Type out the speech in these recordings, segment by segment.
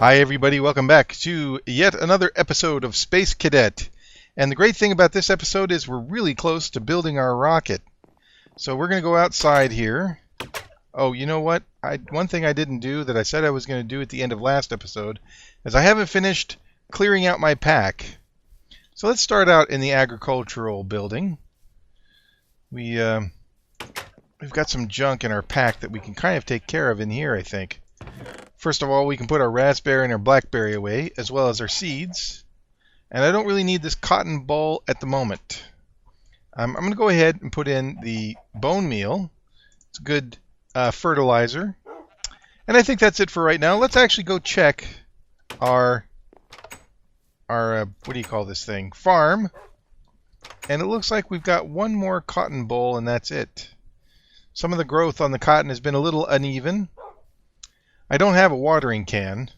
Hi everybody, welcome back to yet another episode of Space Cadet. And the great thing about this episode is we're really close to building our rocket. So we're going to go outside here. Oh, you know what? One thing I didn't do that I said I was going to do at the end of last episode is I haven't finished clearing out my pack. So let's start out in the agricultural building. We've got some junk in our pack that we can kind of take care of in here, I think. First of all, we can put our raspberry and our blackberry away, as well as our seeds. And I don't really need this cotton ball at the moment. I'm going to go ahead and put in the bone meal. It's a good fertilizer. And I think that's it for right now. Let's actually go check our what do you call this thing? Farm. And it looks like we've got one more cotton boll, and that's it. Some of the growth on the cotton has been a little uneven. I don't have a watering can.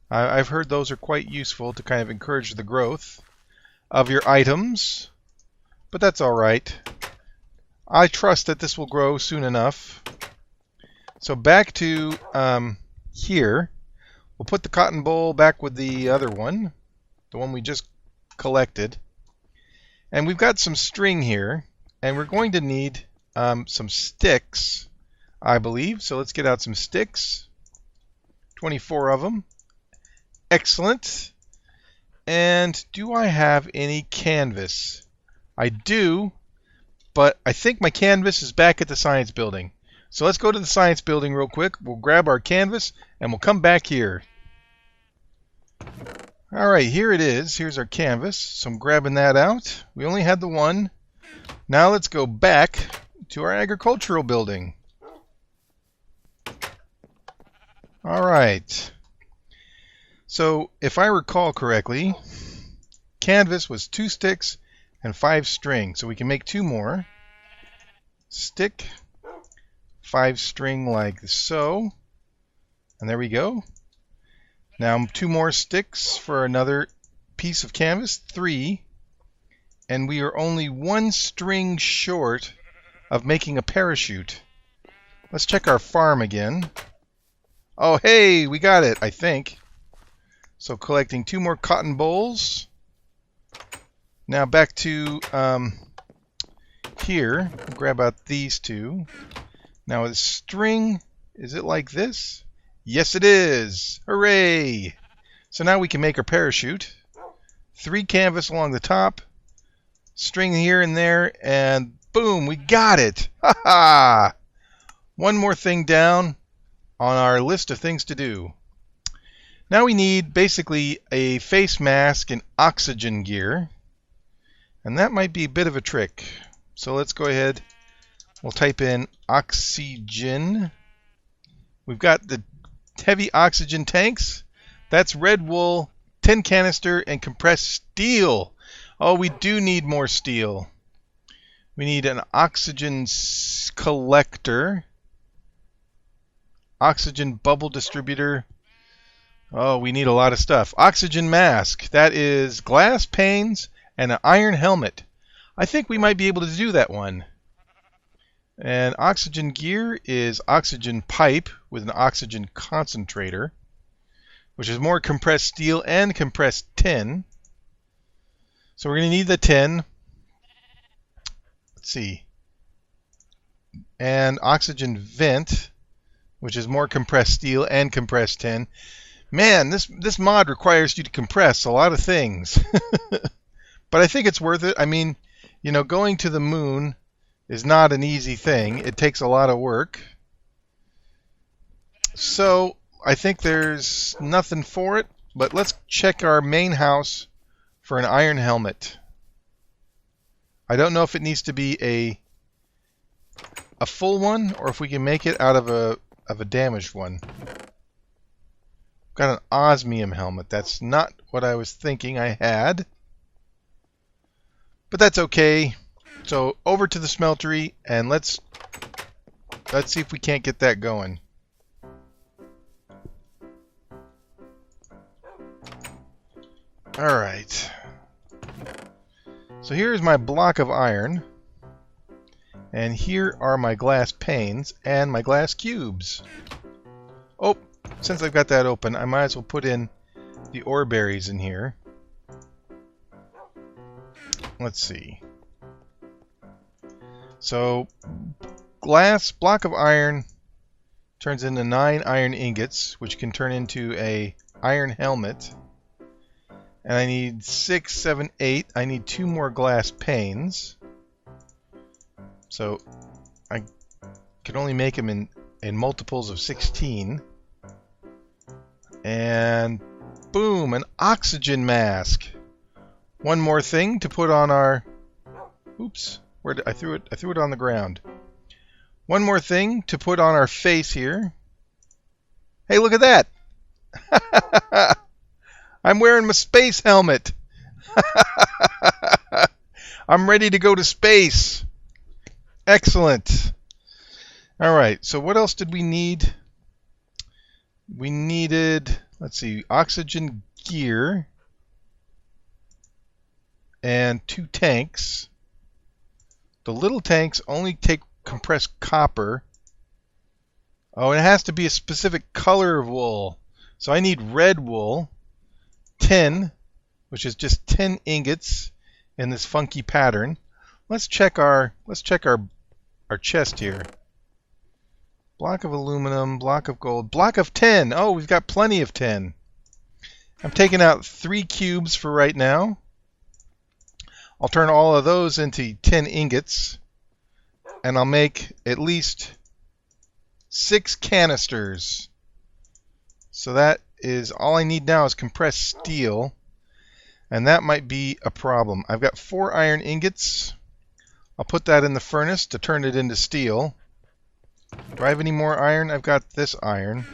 I've heard those are quite useful to kind of encourage the growth of your items, but that's all right. I trust that this will grow soon enough. So back to here. We'll put the cotton boll back with the other one, the one we just collected. And we've got some string here, and we're going to need some sticks, I believe. So let's get out some sticks. 24 of them. Excellent. And do I have any canvas? I do, but I think my canvas is back at the science building. So let's go to the science building real quick. We'll grab our canvas and we'll come back here. Alright, here it is. Here's our canvas. So I'm grabbing that out. We only had the one. Now let's go back to our agricultural building. Alright, so if I recall correctly, canvas was 2 sticks and 5 string, so we can make 2 more. Stick, 5 string like so, and there we go. Now 2 more sticks for another piece of canvas, 3, and we are only 1 string short of making a parachute. Let's check our farm again. Oh, hey, we got it, I think. So collecting 2 more cotton bolls. Now back to here. We'll grab out these 2. Now the string, is it like this? Yes, it is. Hooray! So now we can make our parachute. 3 canvas along the top, string here and there, and boom, we got it. Ha ha! One more thing down on our list of things to do. Now we need basically a face mask and oxygen gear, and that might be a bit of a trick. So let's go ahead, we'll type in oxygen. We've got the heavy oxygen tanks. That's red wool, tin canister, and compressed steel. Oh, we do need more steel. We need an oxygen collector, oxygen bubble distributor. Oh, we need a lot of stuff. Oxygen mask. That is glass panes and an iron helmet. I think we might be able to do that one. And oxygen gear is oxygen pipe with an oxygen concentrator, which is more compressed steel and compressed tin. So we're going to need the tin. Let's see. And oxygen vent, which is more compressed steel and compressed tin. Man, this mod requires you to compress a lot of things. But I think it's worth it. I mean, you know, going to the moon is not an easy thing. It takes a lot of work. So I think there's nothing for it, but let's check our main house for an iron helmet. I don't know if it needs to be a full one or if we can make it out of a damaged one. Got an osmium helmet. That's not what I was thinking I had. But that's okay. So over to the smeltery and let's see if we can't get that going. Alright. So here's my block of iron. And here are my glass panes and my glass cubes. Oh, since I've got that open, I might as well put in the ore berries in here. Let's see. So, block of iron turns into 9 iron ingots, which can turn into a iron helmet. And I need 6, 7, 8. I need 2 more glass panes. So I can only make them in multiples of 16. And boom, an oxygen mask. One more thing to put on our... Oops, where did I threw it? I threw it on the ground. One more thing to put on our face here. Hey, look at that! I'm wearing my space helmet. I'm ready to go to space. Excellent. All right, so what else did we need? We needed, let's see, oxygen gear and 2 tanks. The little tanks only take compressed copper. Oh, and it has to be a specific color of wool. So I need red wool. 10, which is just 10 ingots in this funky pattern. Let's check our chest here. Block of aluminum, block of gold, block of 10. Oh, we've got plenty of 10. I'm taking out 3 cubes for right now. I'll turn all of those into 10 ingots, and I'll make at least 6 canisters. So that is all I need now is compressed steel, and that might be a problem. I've got 4 iron ingots. I'll put that in the furnace to turn it into steel. Do I have any more iron? I've got this iron.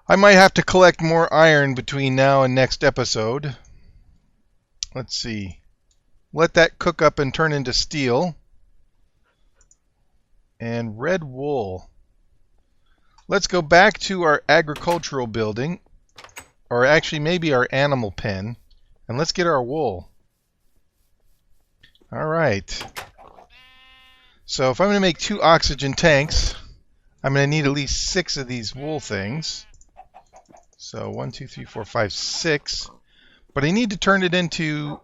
I might have to collect more iron between now and next episode. Let's see. Let that cook up and turn into steel. And red wool. Let's go back to our agricultural building, or actually maybe our animal pen, and let's get our wool. Alright. So if I'm going to make 2 oxygen tanks, I'm going to need at least 6 of these wool things. So 1, 2, 3, 4, 5, 6. But I need to turn it into,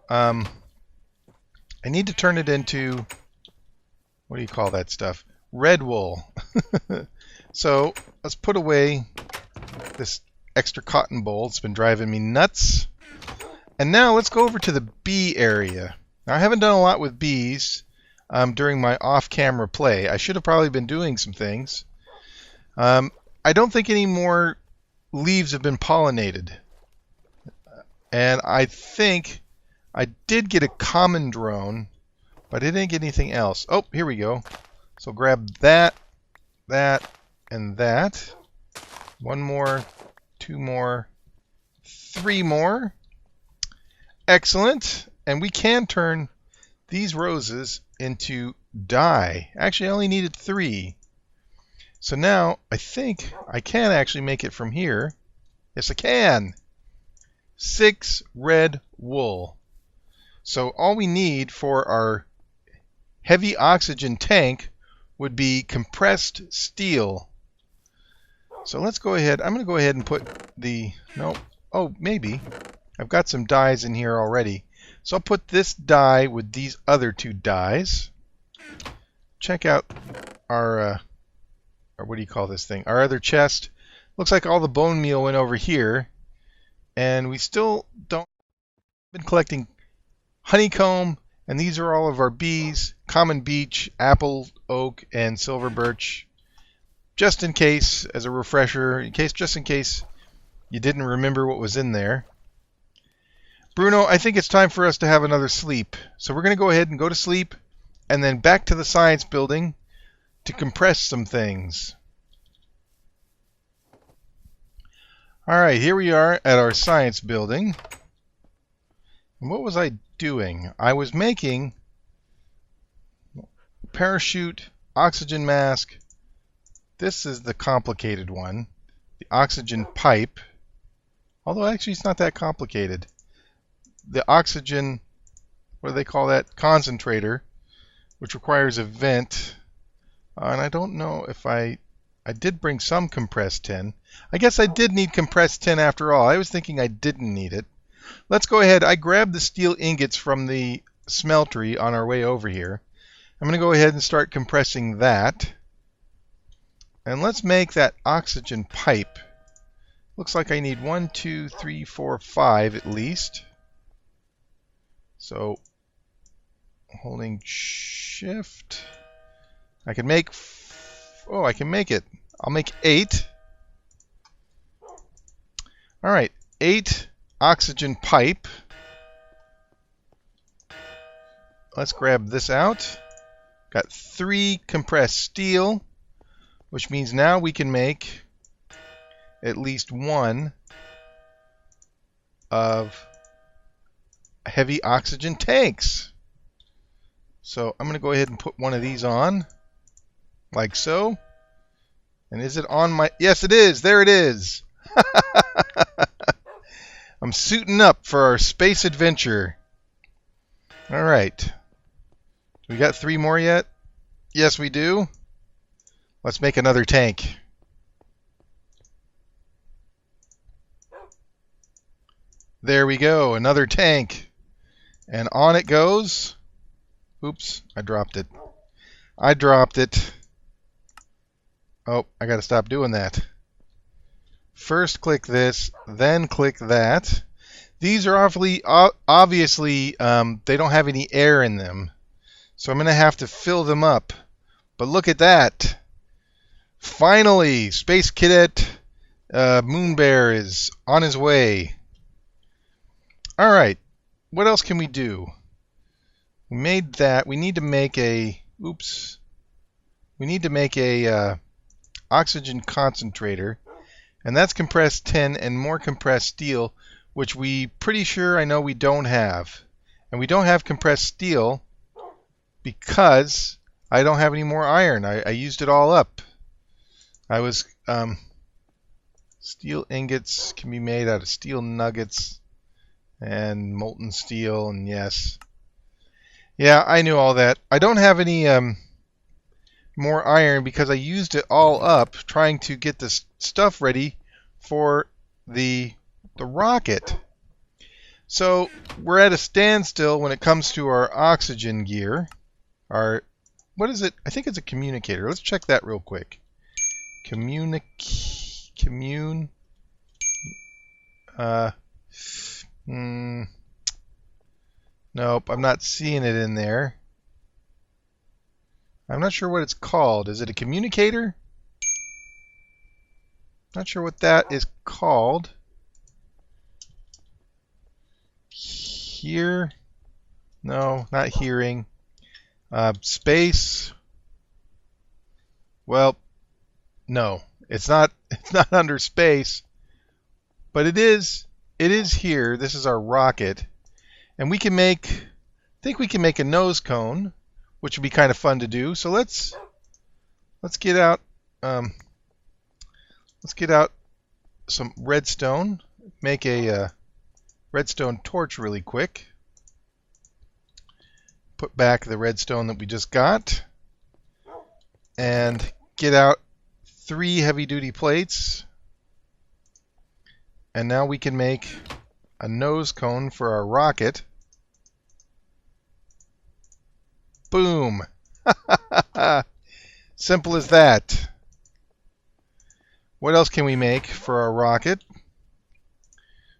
what do you call that stuff? Red wool. So let's put away this extra cotton boll. It's been driving me nuts. And now let's go over to the bee area. Now I haven't done a lot with bees during my off-camera play. I should have probably been doing some things. I don't think any more leaves have been pollinated. And I think I did get a common drone, but I didn't get anything else. Oh, here we go. So grab that, that, and that. 1 more, 2 more, 3 more. Excellent. And we can turn these roses into dye. Actually, I only needed 3. So now I think I can actually make it from here. Yes, I can. 6 red wool. So all we need for our heavy oxygen tank would be compressed steel. So let's go ahead. I'm going to go ahead and put the... No. Oh, maybe. I've got some dyes in here already. So I'll put this dye with these other 2 dyes. Check out our... or what do you call this thing? Our other chest. Looks like all the bone meal went over here. And we still don't... been collecting honeycomb. And these are all of our bees. Common beech, apple, oak, and silver birch. Just in case, as a refresher, just in case you didn't remember what was in there. Bruno, I think it's time for us to have another sleep. So we're going to go ahead and go to sleep, and then back to the science building to compress some things. Alright, here we are at our science building. And what was I doing? I was making parachute, oxygen mask. This is the complicated one. The oxygen pipe. Although actually it's not that complicated. The oxygen, what do they call that? Concentrator, which requires a vent. And I don't know if I I did bring some compressed tin. I guess I did need compressed tin after all. I was thinking I didn't need it. Let's go ahead. I grabbed the steel ingots from the smeltery on our way over here. I'm going to go ahead and start compressing that. And let's make that oxygen pipe. Looks like I need 1, 2, 3, 4, 5 at least. So, holding shift. I can make... Oh, I can make it. I'll make 8. Alright, 8 oxygen pipe. Let's grab this out. Got 3 compressed steel, which means now we can make at least 1 of heavy oxygen tanks. So I'm going to go ahead and put one of these on, like so. And is it on my... Yes, it is. There it is. I'm suiting up for our space adventure. All right. We got 3 more yet? Yes, we do. Let's make another tank. There we go, another tank. And on it goes. Oops, I dropped it. I dropped it. Oh, I got to stop doing that. First click this, then click that. These are obviously, they don't have any air in them. So I'm going to have to fill them up. But look at that. Finally, Space Cadet Moonbear is on his way. All right, what else can we do? We made that. We need to make a... Oops. We need to make a oxygen concentrator. And that's compressed tin and more compressed steel, which we pretty sure I know we don't have. And we don't have compressed steel because I don't have any more iron. I used it all up. I was... steel ingots can be made out of steel nuggets and molten steel, and yes. Yeah, I knew all that. I don't have any more iron because I used it all up trying to get this stuff ready for the rocket. So we're at a standstill when it comes to our oxygen gear. What is it? I think it's a communicator. Let's check that real quick. Nope, I'm not seeing it in there. I'm not sure what it's called. Is it a communicator? Not sure what that is called. Hear? No, not hearing. Space? Well, no. It's not under space. But it is here. This is our rocket. And we can make, I think we can make a nose cone, which would be kind of fun to do. So let's get out some redstone. Make a redstone torch really quick. Put back the redstone that we just got, and get out 3 heavy-duty plates. And now we can make a nose cone for our rocket. Boom! Simple as that. What else can we make for our rocket?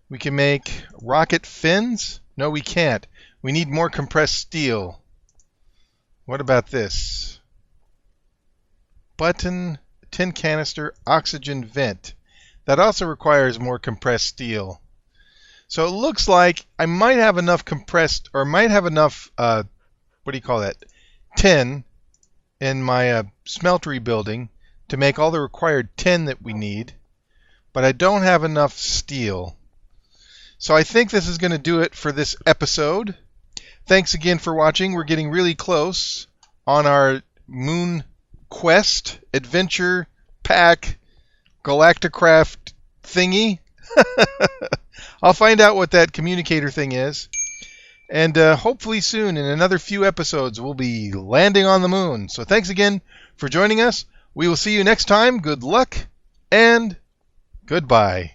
We can make rocket fins? No, we can't. We need more compressed steel. What about this? Button, tin canister, oxygen vent. That also requires more compressed steel. So it looks like I might have enough compressed, or might have enough, what do you call that, tin in my smeltery building to make all the required tin that we need, but I don't have enough steel. So I think this is going to do it for this episode. Thanks again for watching. We're getting really close on our Moon Quest Adventure Pack Galacticraft thingy. I'll find out what that communicator thing is. And hopefully soon, in another few episodes, we'll be landing on the moon. So thanks again for joining us We will see you next time. Good luck and goodbye.